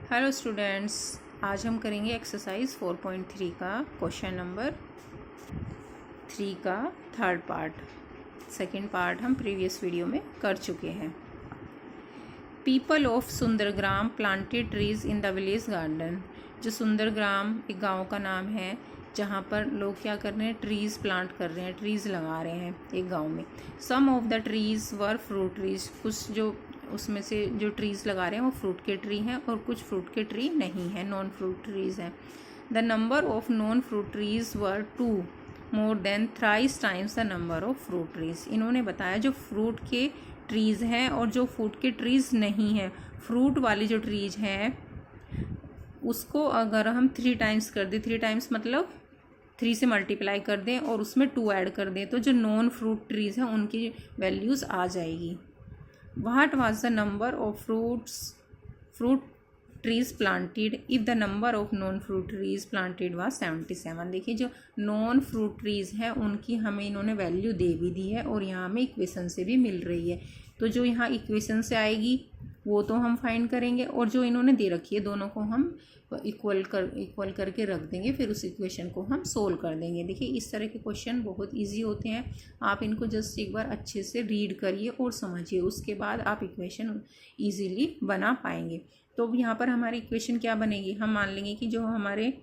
Hello students, आज हम करेंगे एक्सरसाइज 4.3 का क्वेश्चन नंबर 3 का थर्ड पार्ट। सेकंड पार्ट हम प्रीवियस वीडियो में कर चुके हैं। People of Sundargram planted trees in the village garden. जो सुंदरग्राम एक गांव का नाम है जहां पर लोग क्या कर रहे हैं, ट्रीज़ प्लांट कर रहे हैं, ट्रीज़ लगा रहे हैं एक गांव में। Some of the trees were fruit trees. कुछ जो उसमें से जो ट्रीज़ लगा रहे हैं वो फ्रूट के ट्री हैं और कुछ फ्रूट के ट्री नहीं हैं, नॉन फ्रूट ट्रीज़ हैं। The number of non fruit trees were 2 more than thrice times the number of fruit trees. इन्होंने बताया जो फ्रूट के ट्रीज़ हैं और जो फ्रूट के ट्रीज़ नहीं हैं, फ्रूट वाली जो ट्रीज़ हैं उसको अगर हम 3 टाइम्स कर दें, 3 टाइम्स मतलब 3 से मल्टीप्लाई कर दें और उसमें 2 ऐड कर दें, तो जो नॉन फ्रूट ट्रीज़ हैं उनकी वैल्यूज़ आ जाएगी। What was the number of fruit trees planted if the number of non-fruit trees planted was 77? देखिए जो नॉन फ्रूट ट्रीज़ हैं उनकी हमें इन्होंने वैल्यू दे भी दी है और यहाँ हमें इक्वेशन से भी मिल रही है। तो जो यहाँ इक्वेशन से आएगी वो तो हम फाइंड करेंगे और जो इन्होंने दे रखी है दोनों को हम इक्वल करके रख देंगे, फिर उस इक्वेशन को हम सोल्व कर देंगे। देखिए इस तरह के क्वेश्चन बहुत इजी होते हैं, आप इनको जस्ट एक बार अच्छे से रीड करिए और समझिए, उसके बाद आप इक्वेशन इजीली बना पाएंगे। तो यहाँ पर हमारी इक्वेशन क्या बनेगी, हम मान लेंगे कि जो हमारे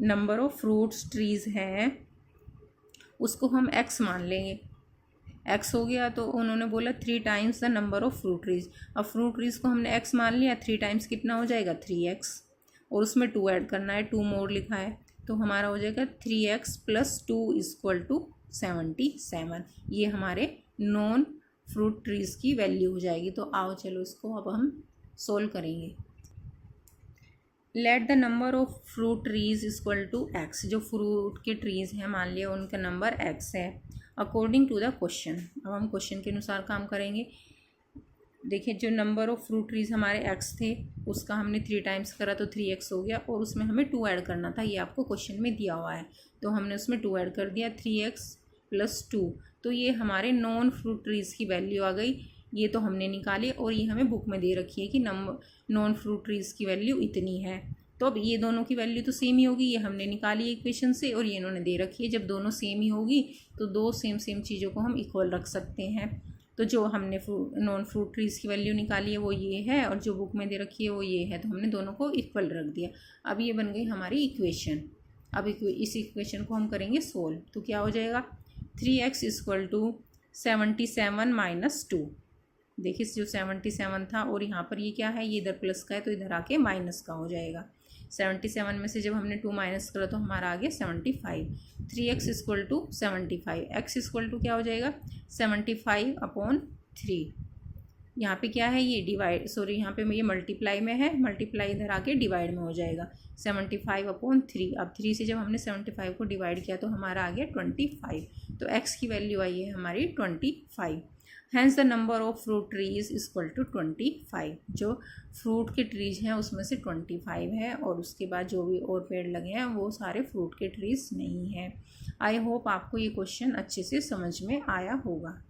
नंबर ऑफ फ्रूट्स ट्रीज़ हैं उसको हम x मान लेंगे। x हो गया तो उन्होंने बोला 3 times the number of fruit trees. अब फ्रूट ट्रीज़ को हमने x मान लिया, 3 टाइम्स कितना हो जाएगा 3x, और उसमें 2 ऐड करना है, 2 मोर लिखा है, तो हमारा हो जाएगा 3x + 2 = 77। ये हमारे नॉन फ्रूट ट्रीज़ की वैल्यू हो जाएगी। तो आओ चलो इसको अब हम सोल्व करेंगे। Let the number of fruit trees = x। जो फ्रूट के ट्रीज़ हैं मान लिया उनका नंबर x है अकॉर्डिंग टू द क्वेश्चन। अब हम क्वेश्चन के अनुसार काम करेंगे। देखिए जो नंबर ऑफ फ्रूट ट्रीज़ हमारे x थे उसका हमने 3 टाइम्स करा तो 3x हो गया, और उसमें हमें 2 ऐड करना था, ये आपको क्वेश्चन में दिया हुआ है, तो हमने उसमें 2 ऐड कर दिया, 3x + 2। तो ये हमारे नॉन फ्रूट ट्रीज़ की वैल्यू आ गई, ये तो हमने निकाली और ये हमें बुक में दे रखी है कि नॉन फ्रूट ट्रीज़ की वैल्यू इतनी है। तो अब ये दोनों की वैल्यू तो सेम ही होगी, ये हमने निकाली इक्वेशन से और ये इन्होंने दे रखी है। जब दोनों सेम ही होगी तो दो सेम चीज़ों को हम इक्वल रख सकते हैं। तो जो हमने नॉन फ्रूट ट्रीज़ की वैल्यू निकाली है वो ये है और जो बुक में दे रखी है वो ये है, तो हमने दोनों को इक्वल रख दिया। अब ये बन गई हमारी इक्वेशन। अब इस इक्वेशन को हम करेंगे सोल्व, तो क्या हो जाएगा 3x = 77 - 2। देखिए जो 77 था और यहाँ पर ये क्या है, ये इधर प्लस का है तो इधर आके माइनस का हो जाएगा। 77 में से जब हमने 2 माइनस करा तो हमारा आ गया 75। 3x = 75, x = क्या हो जाएगा 75/3। यहाँ पे क्या है, ये डिवाइड, सॉरी यहाँ पे ये मल्टीप्लाई में है, मल्टीप्लाई इधर आके डिवाइड में हो जाएगा 75/3। अब 3 से जब हमने 75 को डिवाइड किया तो हमारा आ गया 25। तो x की वैल्यू आई है हमारी 25। Hence the number of fruit trees = 25। जो फ्रूट के ट्रीज हैं उसमें से 25 है और उसके बाद जो भी और पेड़ लगे हैं वो सारे फ्रूट के ट्रीज नहीं हैं। आई होप आपको ये क्वेश्चन अच्छे से समझ में आया होगा।